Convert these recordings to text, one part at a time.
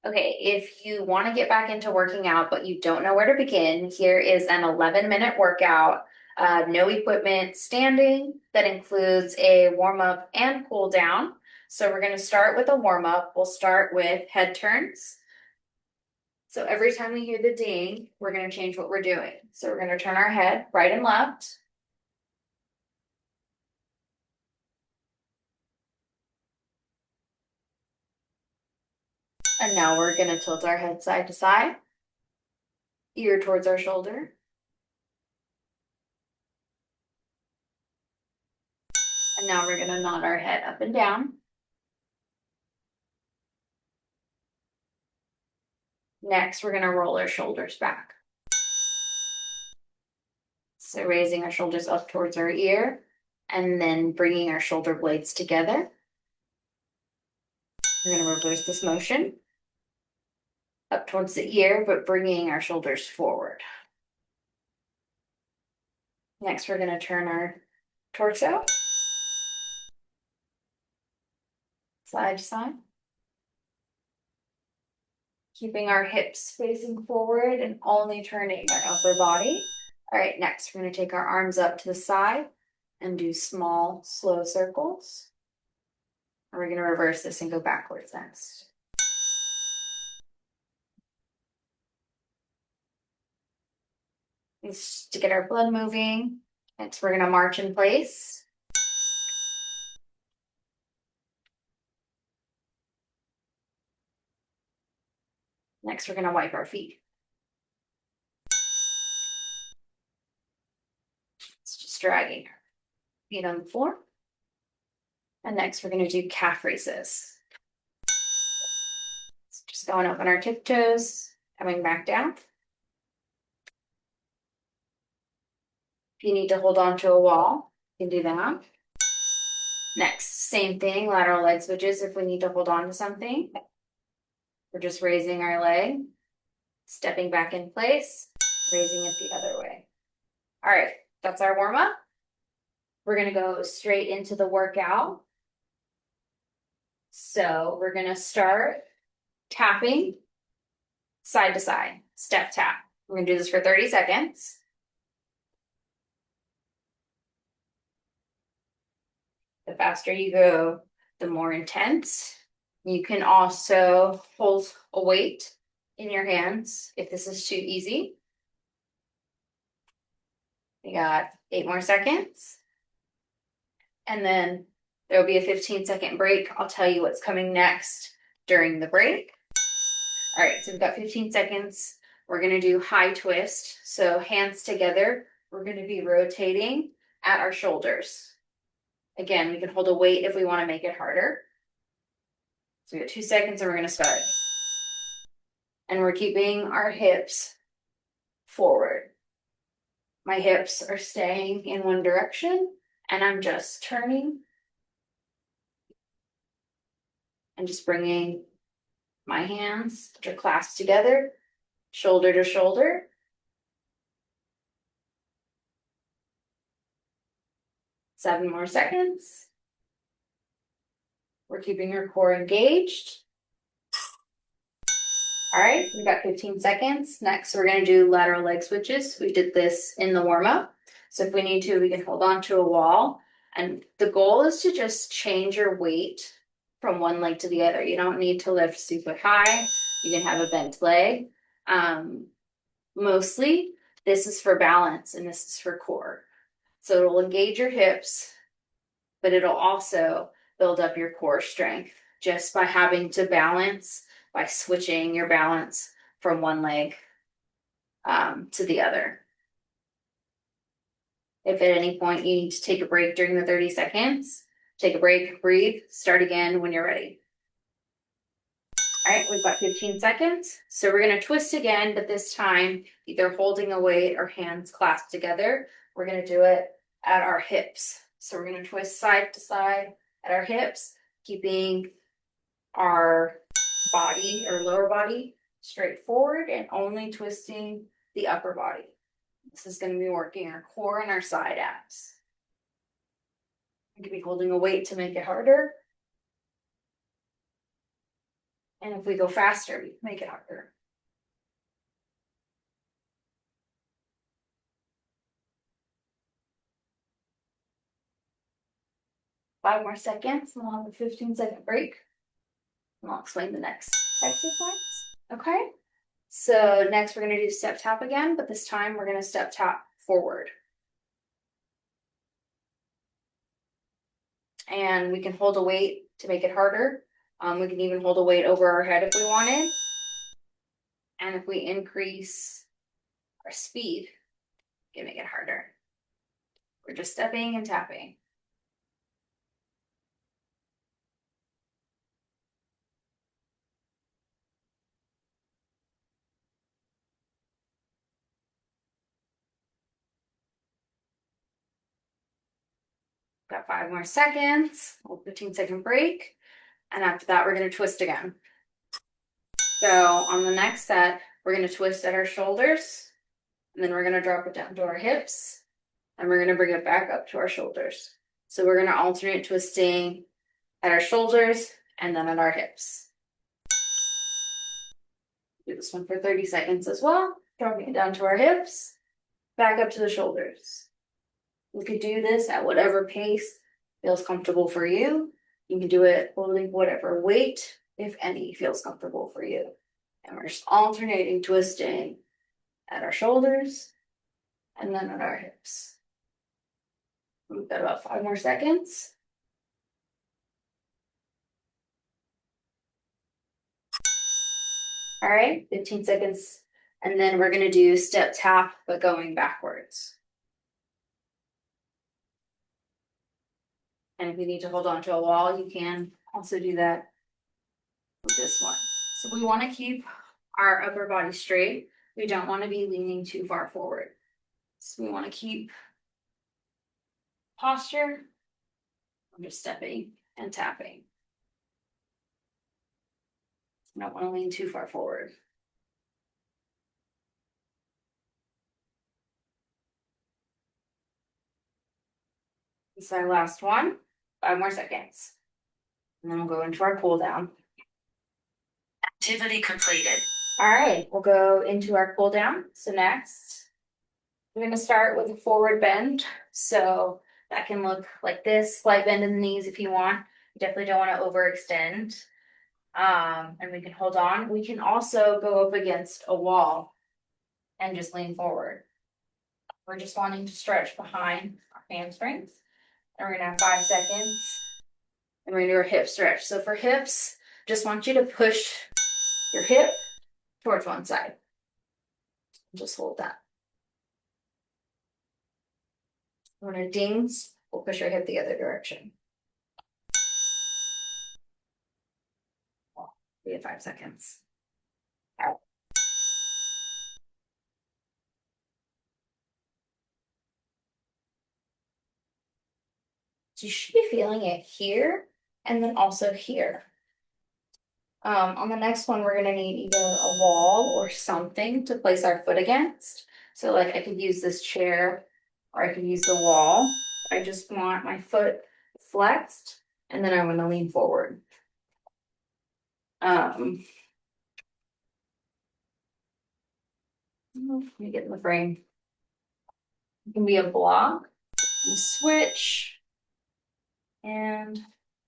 Okay, if you want to get back into working out, but you don't know where to begin, here is an 11-minute workout, no equipment standing that includes a warm up and cool down. So we're going to start with a warm up. We'll start with head turns. So every time we hear the ding, we're going to change what we're doing. So we're going to turn our head right and left. And now we're going to tilt our head side to side, ear towards our shoulder. And now we're going to nod our head up and down. Next, we're going to roll our shoulders back. So raising our shoulders up towards our ear and then bringing our shoulder blades together. We're going to reverse this motion up towards the ear, but bringing our shoulders forward. Next, we're going to turn our torso side to side, keeping our hips facing forward and only turning our upper body. All right, next, we're going to take our arms up to the side and do small, slow circles. And we're going to reverse this and go backwards next. Just to get our blood moving. Next, we're going to march in place. Next, we're going to wipe our feet. It's just dragging our feet on the floor. And next, we're going to do calf raises. So just going up on our tiptoes, coming back down. If you need to hold on to a wall, you can do that. Next, same thing, lateral leg switches if we need to hold on to something. We're just raising our leg, stepping back in place, raising it the other way. All right, that's our warm up. We're going to go straight into the workout. So we're going to start tapping side to side, step tap. We're going to do this for 30 seconds. The faster you go, the more intense. You can also hold a weight in your hands if this is too easy. We got 8 more seconds. And then there'll be a 15-second break. I'll tell you what's coming next during the break. All right, so we've got 15 seconds. We're going to do high twist. So hands together. We're going to be rotating at our shoulders. Again, we can hold a weight if we want to make it harder. So we got 2 seconds and we're going to start. And we're keeping our hips forward. My hips are staying in one direction and I'm just turning and just bringing my hands, which are clasped together, shoulder to shoulder. Seven more seconds. We're keeping our core engaged. All right, we've got 15 seconds. Next, we're going to do lateral leg switches. We did this in the warm-up. So if we need to, we can hold on to a wall. And the goal is to just change your weight from one leg to the other. You don't need to lift super high. You can have a bent leg. Mostly, this is for balance and this is for core. So it'll engage your hips, but it'll also build up your core strength just by having to balance, by switching your balance from one leg to the other. If at any point you need to take a break during the 30 seconds, take a break, breathe, start again when you're ready. All right, we've got 15 seconds. So we're going to twist again, but this time either holding a weight or hands clasped together. We're going to do it at our hips. So we're going to twist side to side at our hips, keeping our body or lower body straight forward and only twisting the upper body. This is going to be working our core and our side abs. You could be holding a weight to make it harder. And if we go faster, we can make it harder. Five more seconds, and we'll have a 15-second break. And I'll explain the next exercise. Okay? So next we're going to do step tap again, but this time we're going to step tap forward. And we can hold a weight to make it harder. We can even hold a weight over our head if we wanted. And if we increase our speed, we can make it harder. We're just stepping and tapping. Got 5 more seconds, a 15-second break. And after that, we're going to twist again. So on the next set, we're going to twist at our shoulders, and then we're going to drop it down to our hips, and we're going to bring it back up to our shoulders. So we're going to alternate twisting at our shoulders and then at our hips. Do this one for 30 seconds as well, dropping it down to our hips, back up to the shoulders. You could do this at whatever pace feels comfortable for you. You can do it holding whatever weight, if any, feels comfortable for you. And we're just alternating twisting at our shoulders and then at our hips. We've got about 5 more seconds. All right, 15 seconds. And then we're going to do step tap, but going backwards. And if you need to hold on to a wall, you can also do that with this one. So we want to keep our upper body straight. We don't want to be leaning too far forward. So we want to keep posture. I'm just stepping and tapping. I don't want to lean too far forward. This is our last one. 5 more seconds. And then we'll go into our cool down. Activity completed. All right, we'll go into our cool down. So next, we're going to start with a forward bend. So that can look like this, slight bend in the knees if you want. You definitely don't want to overextend. And we can hold on. We can also go up against a wall and just lean forward. We're just wanting to stretch behind our hamstrings. And we're going to have 5 seconds. And we're going to do our hip stretch. So for hips, just want you to push your hip towards one side. Just hold that. When it dings, we'll push our hip the other direction. We have 5 seconds. Out. So you should be feeling it here and then also here. On the next one, we're gonna need either a wall or something to place our foot against. So like I could use this chair or I could use the wall. I just want my foot flexed and then I want to lean forward. Let me get in the frame. It can be a block, a switch, and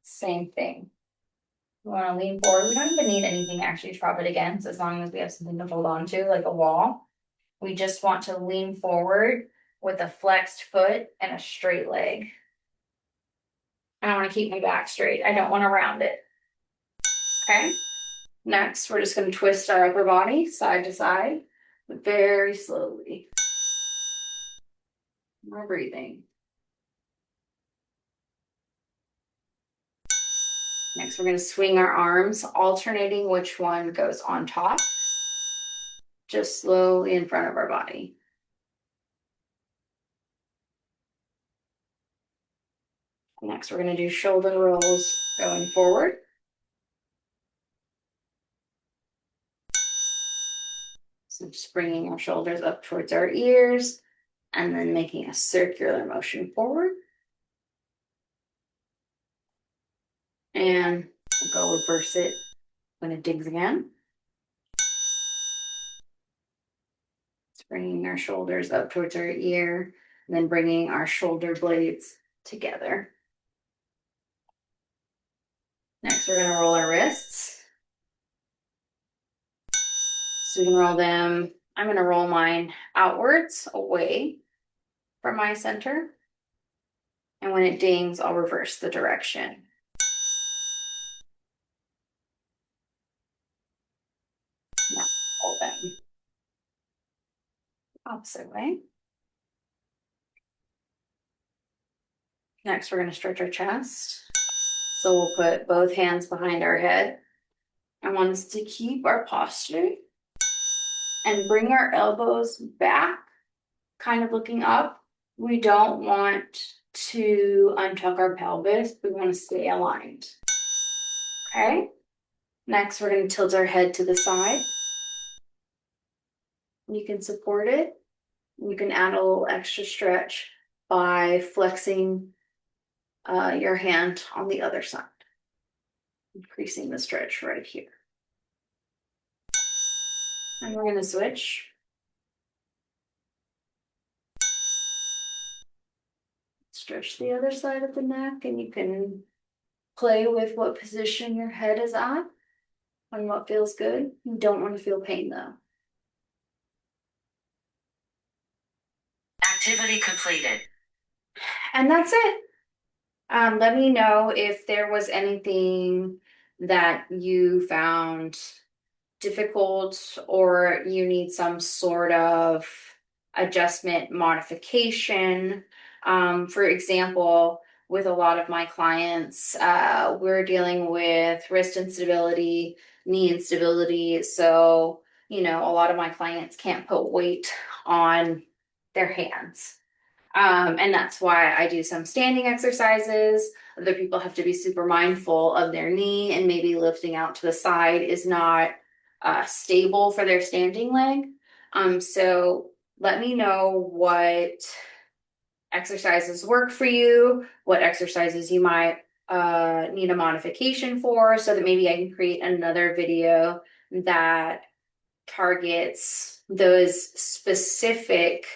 same thing. We want to lean forward. We don't even need anything actually to prop it against as long as we have something to hold on to, like a wall. We just want to lean forward with a flexed foot and a straight leg. I want to keep my back straight. I don't want to round it. Okay. Next, we're just going to twist our upper body side to side, but very slowly. More breathing. Next, we're going to swing our arms, alternating which one goes on top, just slowly in front of our body. Next, we're going to do shoulder rolls going forward. So just bringing our shoulders up towards our ears and then making a circular motion forward. And we'll go reverse it I'm going to dig again. It's bringing our shoulders up towards our ear, and then bringing our shoulder blades together. Next, we're going to roll our wrists. So we can roll them. I'm going to roll mine outwards away from my center. And when it dings, I'll reverse the direction. Now roll them opposite way. Next, we're going to stretch our chest. So we'll put both hands behind our head. I want us to keep our posture and bring our elbows back, kind of looking up. We don't want to untuck our pelvis. We want to stay aligned. Okay? Next, we're going to tilt our head to the side. You can support it. You can add a little extra stretch by flexing your hand on the other side, increasing the stretch right here. And we're going to switch. Stretch the other side of the neck, and you can play with what position your head is at and what feels good. You don't want to feel pain though. Activity completed. And that's it. Let me know if there was anything that you found difficult or you need some sort of adjustment modification. For example, with a lot of my clients, we're dealing with wrist instability, knee instability. So, a lot of my clients can't put weight on their hands. And that's why I do some standing exercises. Other people have to be super mindful of their knee, and maybe lifting out to the side is not stable for their standing leg. So let me know what exercises work for you, what exercises you might need a modification for, so that maybe I can create another video that targets those specific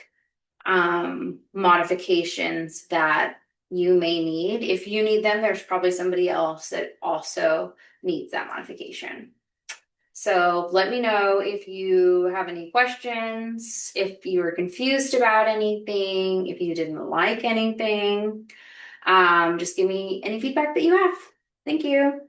modifications that you may need. If you need them, there's probably somebody else that also needs that modification. So let me know if you have any questions, if you were confused about anything, if you didn't like anything. Just give me any feedback that you have. Thank you.